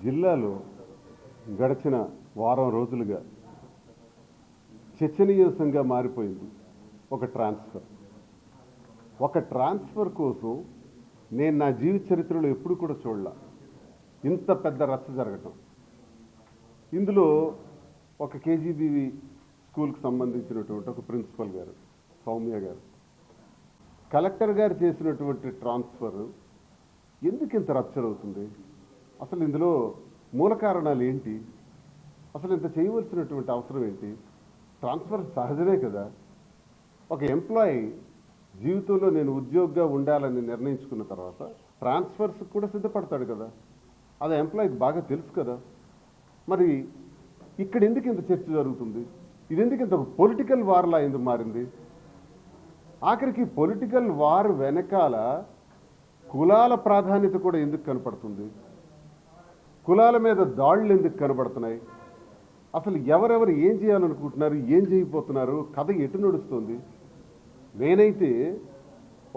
జిల్లాలో గడిచిన వారం రోజులుగా చర్చనీయాంశంగా మారిపోయింది ఒక ట్రాన్స్ఫర్ కోసం నేను నా జీవిత చరిత్రలో ఎప్పుడు కూడా చూడలా ఇంత పెద్ద రచ్చ జరగటం. ఇందులో ఒక కేజీబీవి స్కూల్కి సంబంధించినటువంటి ఒక ప్రిన్సిపల్ గారు సౌమ్య గారు, కలెక్టర్ గారు చేసినటువంటి ట్రాన్స్ఫర్ ఎందుకు ఇంత రచ్చ అవుతుంది? అసలు ఇందులో మూల కారణాలు ఏంటి? అసలు ఇంత చేయవలసినటువంటి అవసరం ఏంటి? ట్రాన్స్ఫర్ సహజమే కదా. ఒక ఎంప్లాయీ జీవితంలో నేను ఉద్యోగిగా ఉండాలని నిర్ణయించుకున్న తర్వాత ట్రాన్స్ఫర్స్ కూడా సిద్ధపడతాడు కదా. అది ఎంప్లాయీకి బాగా తెలుసు కదా. మరి ఇక్కడ ఎందుకు ఇంత చర్చ జరుగుతుంది? ఇది ఎందుకు ఇంత పొలిటికల్ వార్లా ఎందుకు మారింది? ఆఖరికి పొలిటికల్ వార్ వెనకాల కులాల ప్రాధాన్యత కూడా ఎందుకు కనపడుతుంది? కులాల మీద దాడులు ఎందుకు కనబడుతున్నాయి? అసలు ఎవరెవరు ఏం చేయాలనుకుంటున్నారు, ఏం చేయబోతున్నారు, కథ ఎటు నడుస్తుంది? నేనైతే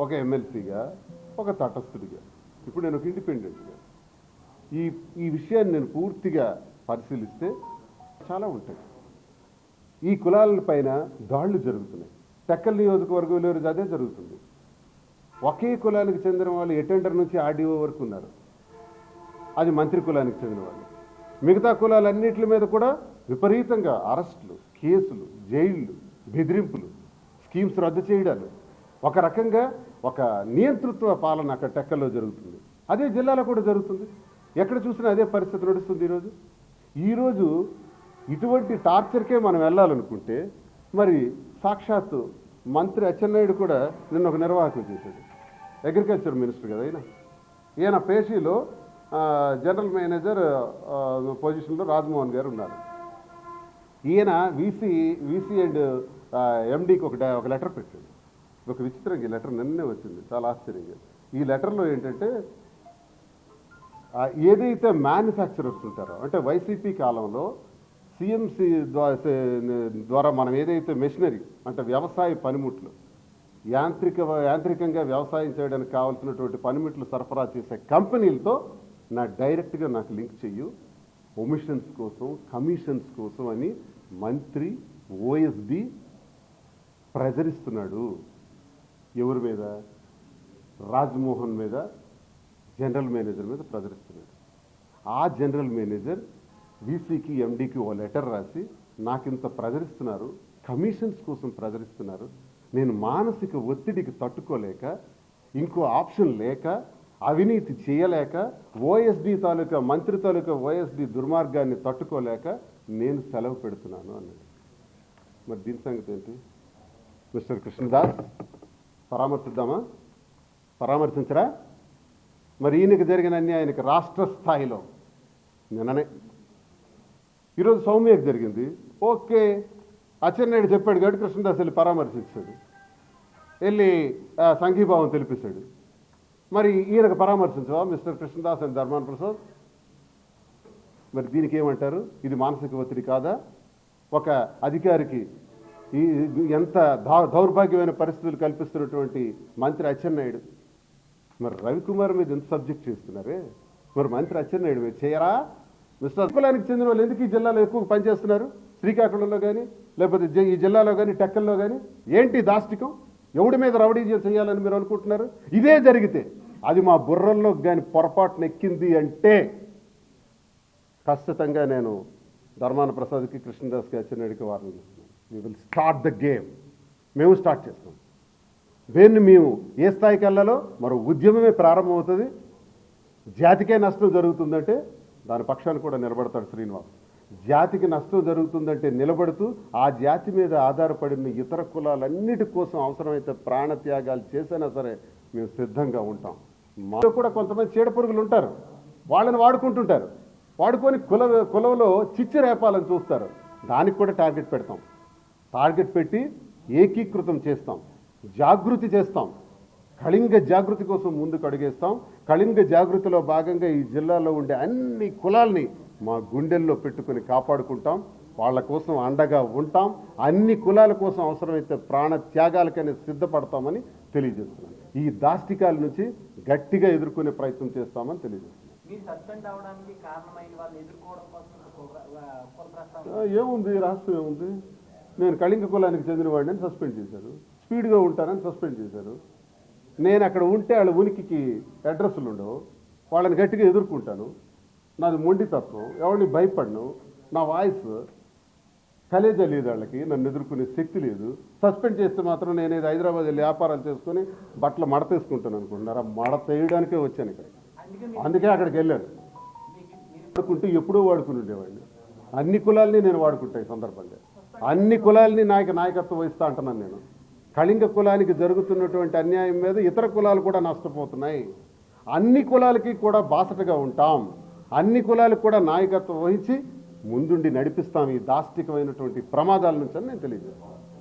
ఒక ఎమ్మెల్సీగా, ఒక తటస్థుడిగా, ఇప్పుడు నేను ఒక ఇండిపెండెంట్గా ఈ విషయాన్ని నేను పూర్తిగా పరిశీలిస్తే చాలా ఉంటాయి. ఈ కులాల పైన దాడులు జరుగుతున్నాయి. టెక్కల్ నియోజకవర్గంలో అదే జరుగుతుంది. ఒకే కులానికి చెందిన వాళ్ళు అటెండర్ నుంచి ఆర్డీఓ వరకు ఉన్నారు. అది మంత్రి కులానికి చెందిన వాళ్ళు. మిగతా కులాలన్నింటి మీద కూడా విపరీతంగా అరెస్టులు, కేసులు, జైళ్ళు, బెదిరింపులు, స్కీమ్స్ రద్దు చేయడాలు, ఒక రకంగా ఒక నియంతృత్వ పాలన అక్కడ టెక్కల్లో జరుగుతుంది. అదే జిల్లాలో కూడా జరుగుతుంది. ఎక్కడ చూసినా అదే పరిస్థితి నడుస్తుంది. ఈరోజు ఇటువంటి టార్చర్కే మనం వెళ్ళాలనుకుంటే మరి సాక్షాత్తు మంత్రి అచ్చెన్నాయుడు కూడా నిన్న ఒక నిర్వాహకం చేశాడు. అగ్రికల్చర్ మినిస్టర్ కదా ఈయన పేషీలో జనరల్ మేనేజర్ పొజిషన్లో రాజ్మోహన్ గారు ఉన్నారు. ఈయన వీసీ అండ్ ఎండీకి ఒక లెటర్ పెట్టాడు. ఒక విచిత్రంగా ఈ లెటర్ నిన్నే వచ్చింది, చాలా ఆశ్చర్యంగా. ఈ లెటర్లో ఏంటంటే ఏదైతే మ్యానుఫ్యాక్చరర్స్ ఉంటారో, అంటే వైసీపీ కాలంలో సిఎంసి ద్వారా మనం ఏదైతే మెషినరీ అంటే వ్యవసాయ పనిముట్లు, యాంత్రికంగా వ్యవసాయం చేయడానికి కావాల్సినటువంటి పనిముట్లు సరఫరా చేసే కంపెనీలతో డైరెక్ట్గా నాకు లింక్ చెయ్యు, ఒమిషన్స్ కోసం, కమిషన్స్ కోసం అని మంత్రి ఓఎస్డి ప్రజరిస్తున్నాడు. ఎవరి మీద? రాజ్మోహన్ మీద, జనరల్ మేనేజర్ మీద ప్రజరిస్తున్నాడు. ఆ జనరల్ మేనేజర్ వీసీకి, ఎండీకి ఓ లెటర్ రాసి నాకింత ప్రజరిస్తున్నారు, కమిషన్స్ కోసం ప్రజరిస్తున్నారు, నేను మానసిక ఒత్తిడికి తట్టుకోలేక, ఇంకో ఆప్షన్ లేక, అవినీతి చేయలేక, ఓఎస్డి తాలూకా మంత్రి తాలూకా ఓఎస్డి దుర్మార్గాన్ని తట్టుకోలేక నేను సెలవు పెడుతున్నాను అన్నాడు. మరి దీని సంగతి ఏంటి? మిస్టర్ కృష్ణదాస్ పరామర్శిద్దామా? పరామర్శించరా? మరి ఈయనకి జరిగిన అన్యాయానికి రాష్ట్ర స్థాయిలో నిన్ననే, ఈరోజు సౌమ్యకి జరిగింది. ఓకే, అచ్చెన్నాయుడు చెప్పాడు కాబట్టి కృష్ణదాస్ వెళ్ళి పరామర్శించాడు, వెళ్ళి సంఘీభావం తెలిపిస్తాడు. మరి ఈయనకు పరామర్శించవా మిస్టర్ కృష్ణదాస్ అండ్ ధర్మాన ప్రసాద్? మరి దీనికి ఏమంటారు? ఇది మానసిక ఒత్తిడి కాదా? ఒక అధికారికి ఎంత దౌర్భాగ్యమైన పరిస్థితులు కల్పిస్తున్నటువంటి మంత్రి అచ్చెన్నాయుడు, మరి రవికుమార్ మీద ఎంత సబ్జెక్ట్ చేస్తున్నారే, మరి మంత్రి అచ్చెన్నాయుడు మీద చేయరా? మిస్టర్ కులానికి చెందిన వాళ్ళు ఎందుకు ఈ జిల్లాలో ఎక్కువ పనిచేస్తున్నారు? శ్రీకాకుళంలో కానీ, లేకపోతే ఈ జిల్లాలో కానీ, టెక్కల్లో కానీ ఏంటి దాష్టికం? ఎవడి మీద రౌడీ చేయాలని మీరు అనుకుంటున్నారు? ఇదే జరిగితే, అది మా బుర్రల్లో కానీ పొరపాటున ఎక్కింది అంటే ఖచ్చితంగా నేను ధర్మాన ప్రసాద్కి, కృష్ణదాస్కి, అచ్చెన్నాయుడికి వార్నింగ్ ఇస్తున్నాను. We will start the game. మేము స్టార్ట్ చేస్తాం. దేన్ని మేము ఏ స్థాయికి వెళ్ళాలో మరో ఉద్యమమే ప్రారంభమవుతుంది. జాతికే నష్టం జరుగుతుందంటే దాని పక్షాన్ని కూడా నిలబడతాడు శ్రీనివాస్. జాతికి నష్టం జరుగుతుందంటే నిలబడుతూ ఆ జాతి మీద ఆధారపడిన ఇతర కులాలన్నిటి కోసం అవసరమైతే ప్రాణత్యాగాలు చేసినా సరే మేము సిద్ధంగా ఉంటాం. మాలో కూడా కొంతమంది చీడపురుగులు ఉంటారు, వాళ్ళని వాడుకుంటుంటారు, వాడుకొని కులంలో చిచ్చు రేపాలని చూస్తారు. దానికి కూడా టార్గెట్ పెడతాం. టార్గెట్ పెట్టి ఏకీకృతం చేస్తాం, జాగృతి చేస్తాం, కళింగ జాగృతి కోసం ముందుకు అడుగేస్తాం. కళింగ జాగృతిలో భాగంగా ఈ జిల్లాలో ఉండే అన్ని కులాల్ని మా గుండెల్లో పెట్టుకుని కాపాడుకుంటాం. వాళ్ళ కోసం అండగా ఉంటాం. అన్ని కులాల కోసం అవసరమైతే ప్రాణ త్యాగాలకనే సిద్ధపడతామని తెలియజేస్తున్నాం. ఈ దాష్టికాల నుంచి గట్టిగా ఎదుర్కొనే ప్రయత్నం చేస్తామని తెలియజేస్తున్నాం. మీరు సస్పెండ్ అవడానికి కారణమైన వాళ్ళు ఎదుర్కోవడం కోసం కుల ప్రస్తావన ఏముంది, రాష్ట్రం ఏముంది? నేను కళింగ కులానికి చెందిన వాడిని సస్పెండ్ చేశారు, స్పీడ్గా ఉంటానని సస్పెండ్ చేశారు. నేను అక్కడ ఉంటే వాళ్ళ ఉనికికి అడ్రస్లు ఉండవు, వాళ్ళని గట్టిగా ఎదుర్కొంటాను. నాది మొండితత్వం, ఎవరిని భయపడను. నా వాయిస్ కలేజా లేదు, వాళ్ళకి నన్ను ఎదుర్కొనే శక్తి లేదు. సస్పెండ్ చేస్తే మాత్రం నేను ఏదో హైదరాబాద్ వెళ్ళి వ్యాపారాలు చేసుకొని బట్టలు మడతేసుకుంటాను అనుకుంటున్నారా? మడత వేయడానికే వచ్చాను ఇక్కడ, అందుకే అక్కడికి వెళ్ళాను. వాడుకుంటూ ఎప్పుడూ వాడుకుని ఉండేవాడిని. అన్ని కులాలని నేను వాడుకుంటా ఈ సందర్భంగా. అన్ని కులాలని నాయకత్వం వహిస్తా అంటున్నాను నేను. కళింగ కులానికి జరుగుతున్నటువంటి అన్యాయం మీద ఇతర కులాలు కూడా నష్టపోతున్నాయి. అన్ని కులాలకి కూడా బాసటగా ఉంటాం, అన్ని కులాలకు కూడా నాయకత్వం వహించి ముందుండి నడిపిస్తాం ఈ దాష్టికమైనటువంటి ప్రమాదాల నుంచి అని నేను తెలియజేస్తాను.